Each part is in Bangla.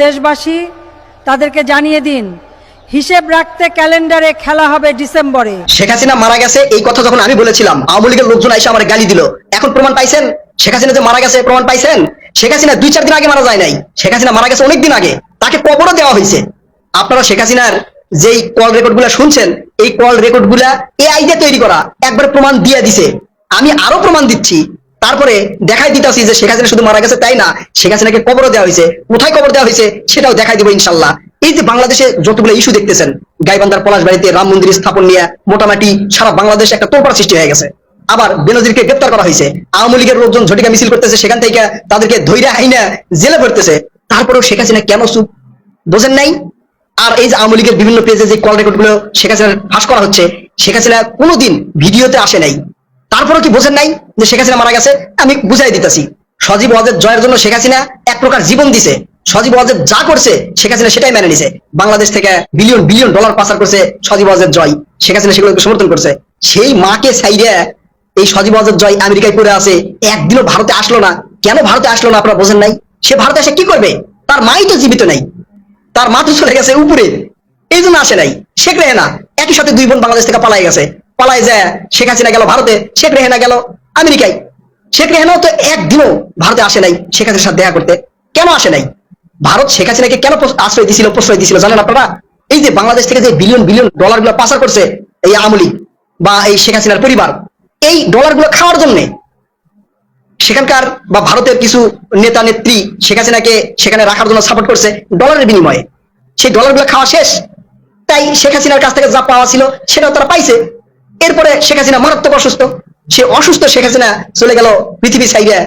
দেশবাসী তাদেরকে জানিয়ে দিন, হিসেব রাখতে ক্যালেন্ডারে খেলা হবে ডিসেম্বরে। শেখ হাসিনা মারা গেছে এই কথা যখন আমি বলেছিলাম, আওয়ামী লীগের লোকজন এসে আমার গালি দিল। এখন প্রমাণ পাইছেন শেখ হাসিনা যে মারা গেছে? প্রমাণ পাইছেন? শেখ হাসিনা 2-4 দিন আগে মারা যায় নাই, শেখ হাসিনা মারা গেছে অনেকদিন আগে, তাকে কবরও দেওয়া হয়েছে। আপনারা শেখ হাসিনার যেই কল রেকর্ড গুলা শুনছেন, এই কল রেকর্ড গুলা এআই দিয়ে তৈরি করা, একবারে প্রমাণ দিয়ে দিছে। আমি আরো প্রমাণ দিচ্ছি, তারপরে দেখাই দিতেছি যে শেখ হাসিনা শুধু মারা গেছে তাই না, শেখ হাসিনাকে কবরও দেওয়া হয়েছে। কোথায় কবর দেওয়া হয়েছে সেটাও দেখাই দিব ইনশাল্লাহ। এই যে বাংলাদেশে যতগুলো ইস্যু দেখতেছেন, গাইবান্ধার পলাশবাড়িতে রাম মন্দির স্থাপন নিয়ে মোটামুটি সারা বাংলাদেশে একটা তোলপাড় সৃষ্টি হয়ে গেছে। আবার বেনজিরকে গ্রেফতার করা হয়েছে, আওয়ামী লীগের লোকজন ঝটিকা মিছিল করতেছে, সেখান থেকে তাদেরকে ধৈর্য আইনা জেলে ভরতেছে। তারপরেও শেখ হাসিনা কেন চুপ? বোঝেন নাই? আর এই যে আওয়ামী লীগের বিভিন্ন পেজে যে কল রেকর্ড গুলো শেখ হাসিনার ফাঁস করা হচ্ছে, শেখ হাসিনা কোনোদিন ভিডিওতে আসে নাই। তারপরেও কি বোঝেন নাই যে শেখ হাসিনা মারা গেছে? আমি বুঝাই দিতেছি। সজীব ওয়াজেদ জয়ের জন্য শেখ হাসিনা এক প্রকার জীবন দিছে। সজীব ওয়াজেদ যা করছে শেখ হাসিনা সেটাই মেনে নিছে। বাংলাদেশ থেকে বিলিয়ন বিলিয়ন ডলার পাচার করছে সজীব ওয়াজেদ জয়, শেখ হাসিনা সেগুলোকে সমর্থন করছে। সেই মাকে ছাইড়া এই সজীব ওয়াজেদ জয় আমেরিকায় পড়ে আছে, একদিনও ভারতে আসলো না। কেন ভারতে আসলো না আপনারা বোঝেন নাই? সে ভারতে এসে কি করবে? তার মাই তো জীবিত নাই, তার মা তো চলে গেছে উপরে, এই জন্য আসে নাই। শেখ রেহেনা একই সাথে 2 বোন বাংলাদেশ থেকে পালাই গেছে। পালাই যায় শেখ হাসিনা গেল ভারতে, শেখ রেহেনা গেল আমেরিকায়। শেখ রেহেনাও তো একদিনও ভারতে আসে নাই শেখ হাসিনার সাথে দেখা করতে। কেন আসে নাই? ভারত শেখ হাসিনাকে কেন আশ্রয় দিছিল, প্রশ্রয় দিছিল জানেন আপনারা? এই যে বাংলাদেশ থেকে যে বিলিয়ন বিলিয়ন ডলার গুলো পাচার করছে এই আওয়ামী লীগ বা এই শেখ হাসিনার পরিবার, এই ডলার গুলো খাওয়ার জন্য সেখানকার বা ভারতের কিছু নেতা নেত্রী শেখ হাসিনাকে সেখানে রাখার জন্য সাপোর্ট করছে ডলারের বিনিময়ে। সেই ডলার গুলো খাওয়া শেষ, তাই শেখ হাসিনার কাছ থেকে যা পাওয়া ছিল সেটাও তারা পাইছে। এরপরে শেখ হাসিনা মারাত্মক অসুস্থ, সে অসুস্থ শেখ হাসিনা চলে গেল পৃথিবী সাইডে।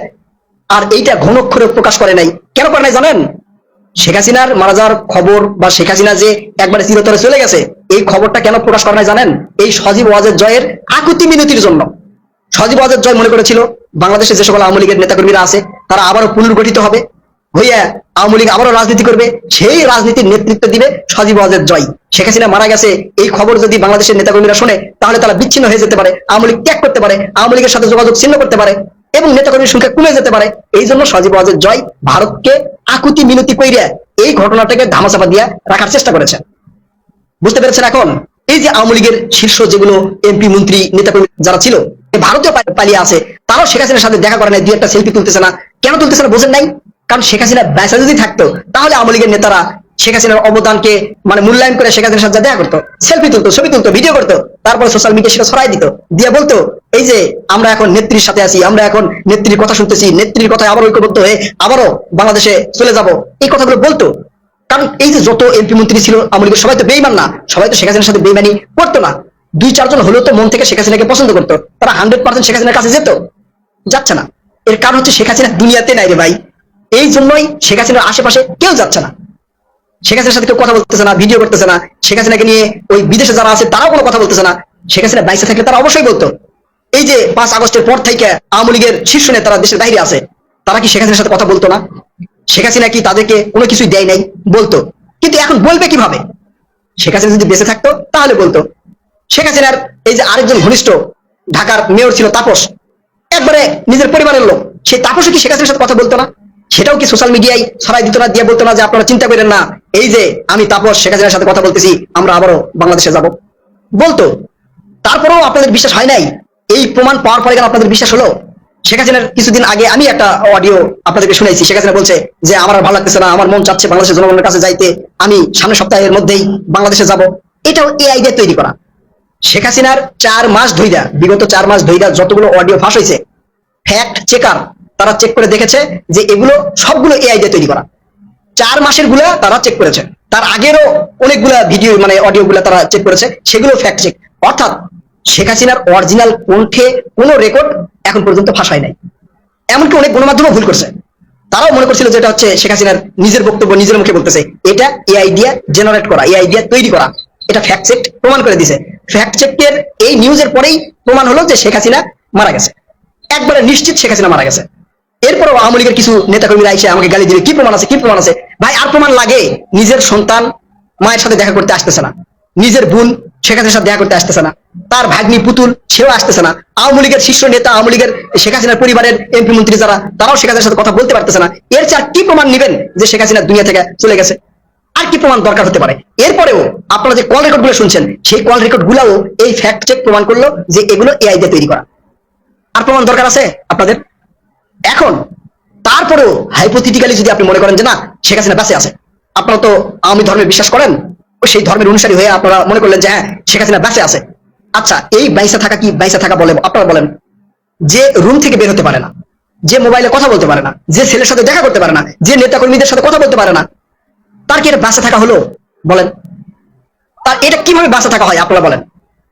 আর এইটা ঘন অক্ষরে প্রকাশ করে নাই। কেন করে নাই জানেন? শেখ হাসিনার মারা যাওয়ার খবর বা শেখ হাসিনা যে একবারে চিরতরে চলে গেছে, এই খবরটা কেন প্রকাশ করে নাই জানেন? এই সজীব ওয়াজেদ জয়ের আকুতি মিনতির জন্য। সজীব ওয়াজেদ জয় মনে করেছিল বাংলাদেশে যে সকল আওয়ামী লীগের নেতাকর্মীরা আছে তারা আবারও পুনর্গঠিত হবে, হইয়া আওয়ামী লীগ আবারও রাজনীতি করবে, সেই রাজনীতির নেতৃত্ব দিবে সজীব ওয়াজেদ জয়। শেখ হাসিনা মারা গেছে এই খবর যদি বাংলাদেশের নেতাকর্মীরা শোনে, তাহলে তারা বিচ্ছিন্ন হয়ে যেতে পারে, আওয়ামী লীগ ত্যাগ করতে পারে, আওয়ামী লীগের সাথে যোগাযোগ ছিন্ন করতে পারে এবং নেতাকর্মীর সংখ্যা কমে যেতে পারে। এই জন্য সজীব ওয়াজেদ জয় ভারতকে আকুতি মিনতি কইরা এই ঘটনাটাকে ধামাচাপা দিয়া রাখার চেষ্টা করেছে। বুঝতে পেরেছেন এখন? এই যে আওয়ামী লীগের শীর্ষ যেগুলো এমপি মন্ত্রী নেতাকর্মী যারা ছিল ভারতীয় পালিয়ে আছে, তারাও শেখ হাসিনার সাথে দেখা করে নাই, 2-1টা সেলফি তুলতেছে না। কেন তুলতেছে না বোঝেন নাই? কারণ শেখ হাসিনা বেঁচে যদি থাকতো তাহলে আওয়ামী লীগের নেতারা শেখ হাসিনার অবদানকে মূল্যায়ন করে শেখ হাসিনার সাথে দেখা করতো, সেলফি তুলতো, ছবি তুলতো, ভিডিও করতো, তারপরে সোশ্যাল মিডিয়া সেটা ছড়াই দিত, দিয়ে বলতো এই যে আমরা এখন নেত্রীর সাথে আছি, আমরা এখন নেত্রীর কথা শুনতেছি, নেত্রীর কথায় আবার ঐক্যবদ্ধ হয়ে আবারও বাংলাদেশে চলে যাব, এই কথাগুলো বলতো। কারণ এই যে যত এমপি মন্ত্রী ছিল আওয়ামী লীগের সবাই তো বেইমান না, সবাই তো শেখ হাসিনার সাথে বেইমানি করতো না। 2-4 জন হলেও তো মন থেকে শেখ হাসিনাকে পছন্দ করতো, তারা 100% শেখ হাসিনার কাছে যেত। যাচ্ছে না, এর কারণ হচ্ছে শেখ হাসিনা দুনিয়াতে নাই রে ভাই। এই জন্যই শেখ হাসিনার আশেপাশে কেউ যাচ্ছে না, শেখ হাসিনার সাথে কেউ কথা বলতেছে না, ভিডিও করতেছে না। শেখ হাসিনাকে নিয়ে ওই বিদেশে যারা আছে তারাও কোনো কথা বলতেছে না। শেখ হাসিনা বাইসে থাকলে তারা অবশ্যই বলতো। এই যে 5 আগস্টের পর থেকে আওয়ামী লীগের শীর্ষ নেতারা দেশের বাইরে আছে, তারা কি শেখ হাসিনার সাথে কথা বলতো না? শেখ হাসিনা কি তাদেরকে কোনো কিছুই দেয় নাই? বলতো। কিন্তু এখন বলবে কিভাবে? শেখ হাসিনা যদি বেঁচে থাকতো তাহলে বলতো। শেখ হাসিনার এই যে আরেকজন ঘনিষ্ঠ ঢাকার মেয়র ছিল তাপস, একবারে নিজের পরিবারের লোক, সেই তাপসও কি শেখ হাসিনার সাথে কথা বলতো না? সেটাও কি সোশ্যাল মিডিয়ায় ছড়াই দিত না, দিয়ে বলতো না যে আপনারা চিন্তা করেন না, এই যে আমি তাপস শেখ হাসিনার সাথে কথা বলতেছি, আমরা আবারও বাংলাদেশে যাব? বলতো। তারপরেও আপনাদের বিশ্বাস হয় নাই। এই প্রমাণ পাওয়ার পরে কেন আপনাদের বিশ্বাস হলো? শেখ হাসিনার কিছুদিন আগে আমি একটা অডিও আপনাদেরকে শুনাইছি, শেখ হাসিনা বলছে যে আমার আর ভালো লাগতেছে না, আমার মন চাচ্ছে বাংলাদেশের জনগণের কাছে যাইতে, আমি সামনের সপ্তাহের মধ্যেই বাংলাদেশে যাব। এটাও এআই দিয়ে তৈরি করা। শেখ হাসিনার 4 মাস ধইরা, বিগত 4 মাস ধইরা যতগুলো অডিও ফাঁস হয়েছে, ফ্যাক্ট চেকার তারা চেক করে দেখেছে যে এগুলো সবগুলো এআই দিয়ে তৈরি করা। 4 মাসের গুলা তারা চেক করেছে, তার আগেরও অনেকগুলা ভিডিও অডিও গুলা তারা চেক করেছে, সেগুলো ফ্যাক্ট চেক। অর্থাৎ শেখ হাসিনার অরিজিনাল কণ্ঠে কোনো রেকর্ড এখন পর্যন্ত ফাঁস হয় নাই। এমনকি অনেক গণমাধ্যমও ভুল করছে, তারাও মনে করছিল যে এটা হচ্ছে শেখ হাসিনার নিজের বক্তব্য নিজের মুখে বলতেছে। এটা এআই দিয়ে জেনারেট করা, এআই দিয়ে তৈরি করা। এটা ফ্যাক্ট চেক প্রমাণ করে দিছে। ফ্যাক্ট চেকের এই নিউজের পরেই প্রমাণ হলো যে শেখ হাসিনা মারা গেছে, একবারে নিশ্চিত শেখ হাসিনা মারা গেছে। এরপরও আওয়ামী লীগের কিছু নেতাকর্মীরা এসে আমাকে গালি দিবে, কি প্রমাণ আছে, কি প্রমাণ আছে? ভাই আর প্রমাণ লাগে? নিজের সন্তান মায়ের সাথে দেখা করতে আসতেছে না, নিজের বোন শেখ হাসিনার সাথে দেখা করতে আসতেছে না, তার ভাগ্নি পুতুল সেও আসতেছে না, আওয়ামী লীগের শীর্ষ নেতা, আওয়ামী লীগের শেখ হাসিনার পরিবারের এমপি মন্ত্রী যারা, তারাও শেখ হাসিনার সাথে কথা বলতে পারতেছে না। এর চেয়ে আর কি প্রমাণ নিবেন যে শেখ হাসিনা দুনিয়া থেকে চলে গেছে? আর কি প্রমাণ দরকার হতে পারে? এরপরেও আপনারা যে কল রেকর্ড গুলো শুনছেন, সেই কল রেকর্ড গুলাও এই ফ্যাক্ট চেক প্রমাণ করলো যে এগুলো এআই দিয়ে তৈরি করা। আর প্রমাণ দরকার আছে আপনাদের? এখন তারপরেও হাইপোথেটিক্যালি যদি আপনি মনে করেন যে না শেখ হাসিনা বেঁচে আছে, আপনারা তো আওয়ামী ধর্মে বিশ্বাস করেন, ও সেই ধর্মের অনুসারী হয়ে আপনারা মনে করলেন যে হ্যাঁ শেখ হাসিনা বেঁচে আছে। আচ্ছা, এই বাইসা থাকা কি বাইসা থাকা বলে আপনারা বলেন? যে রুম থেকে বের হতে পারে না, যে মোবাইলে কথা বলতে পারে না, যে ছেলের সাথে দেখা করতে পারে না, যে নেতা কর্মীদের সাথে কথা বলতে পারে না, তার কি এটা বাঁচা থাকা হলো? বলেন, তার এটা কিভাবে বাঁচা থাকা হয় আপনারা বলেন?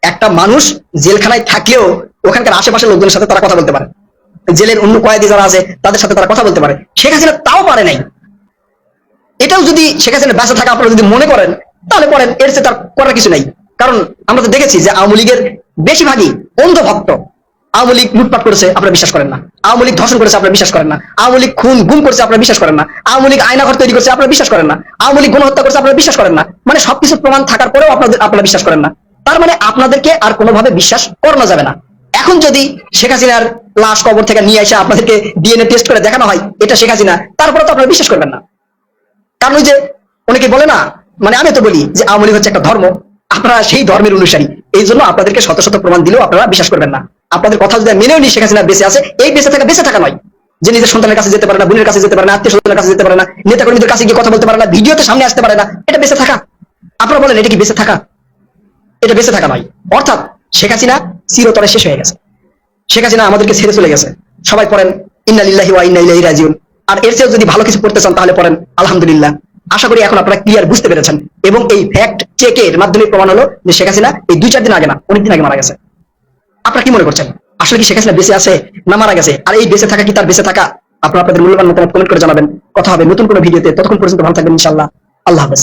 একটা মানুষ জেলখানায় থাকলেও ওখানকার আশেপাশের লোকজনের সাথে তারা কথা বলতে পারে, জেলের অন্য কয়েদি যারা আছে তাদের সাথে তারা কথা বলতে পারে। শেখ হাসিনা তাও পারে নাই। এটাও যদি শেখ হাসিনা বাঁচা থাকা আপনারা যদি মনে করেন, তাহলে পড়েন, এর চেয়ে তার করার কিছু নাই। কারণ আমরা তো দেখেছি যে আওয়ামী লীগের বেশিরভাগই অন্ধভক্ত। আওয়ামী লীগ লুটপাট করেছে আপনারা বিশ্বাস করেন না, আওয়ামী লীগ ধর্ষণ করেছে আপনারা বিশ্বাস করেন না, আওয়ামী লীগ খুন গুম করেছে আপনারা বিশ্বাস করেন না, আওয়ামী লীগ আয়নাঘর তৈরি করেছে আপনারা বিশ্বাস করেন না, আওয়ামী লীগ গণহত্যা করেছে আপনারা বিশ্বাস করেন না। মানে সবকিছু প্রমাণ থাকার পরেও আপনারা বিশ্বাস করেন না। তার মানে আপনাদেরকে আর কোনোভাবে বিশ্বাস করানো যাবে না। এখন যদি শেখ হাসিনার লাশ কবর থেকে নিয়ে এসে আপনাদেরকে ডিএনএ টেস্ট করে দেখানো হয় এটা শেখ হাসিনা, তারপরে তো আপনারা বিশ্বাস করবেন না। কারণ ওই যে অনেকে বলে না, মানে আমি তো বলি যে আওয়ামী লীগ হচ্ছে একটা ধর্ম, আপনারা সেই ধর্মের অনুসারী, এই জন্য আপনাদেরকে শত শত প্রমাণ দিলেও আপনারা বিশ্বাস করবেন না। আপনাদের কথা যদি মেনেও নি শেখ হাসিনা বেঁচে আছে, এই বেঁচে থাকা নয় যে নিজের সন্তানের কাছে যেতে পারে না, বোনের কাছে যেতে পারে না, আত্মীয় স্বজনের কাছে যেতে পারে না, নেতা কর্মীদের কাছে গিয়ে কথা বলতে পারে না, ভিডিওতে সামনে আসতে পারে না, এটা বেঁচে থাকা? আপনারা বলেন এটা কি বেঁচে থাকা? এটা বেঁচে থাকা নয়। অর্থাৎ শেখ হাসিনা চিরতরে শেষ হয়ে গেছে, শেখ হাসিনা আমাদেরকে ছেড়ে চলে গেছে। সবাই পড়েন ইন্না লিল্লাহি ওয়া ইন্না ইলাইহি রাজিউন। আর এর চেয়েও যদি ভালো কিছু পড়তে চান তাহলে পড়েন আলহামদুলিল্লাহ। আশা করি এখন আপনারা ক্লিয়ার বুঝতে পেরেছেন, এবং এই ফ্যাক্ট চেকের মাধ্যমে প্রমাণ হলো যে শেখ হাসিনা এই 2-4 দিন আগে না, অনেকদিন আগে মারা গেছে। আপনারা কি মনে করছেন, আসলে কি শেখ হাসিনা বেঁচে আছে না মারা গেছে? আর এই বেঁচে থাকা কি তার বেঁচে থাকা? আপনারা আপনাদের মূল্যবান মতামত কমেন্ট করে জানাবেন। কথা হবে নতুন কোনো ভিডিওতে, ততক্ষণ পর্যন্ত ভালো থাকবেন ইনশাআল্লাহ। আল্লাহ হাফেজ।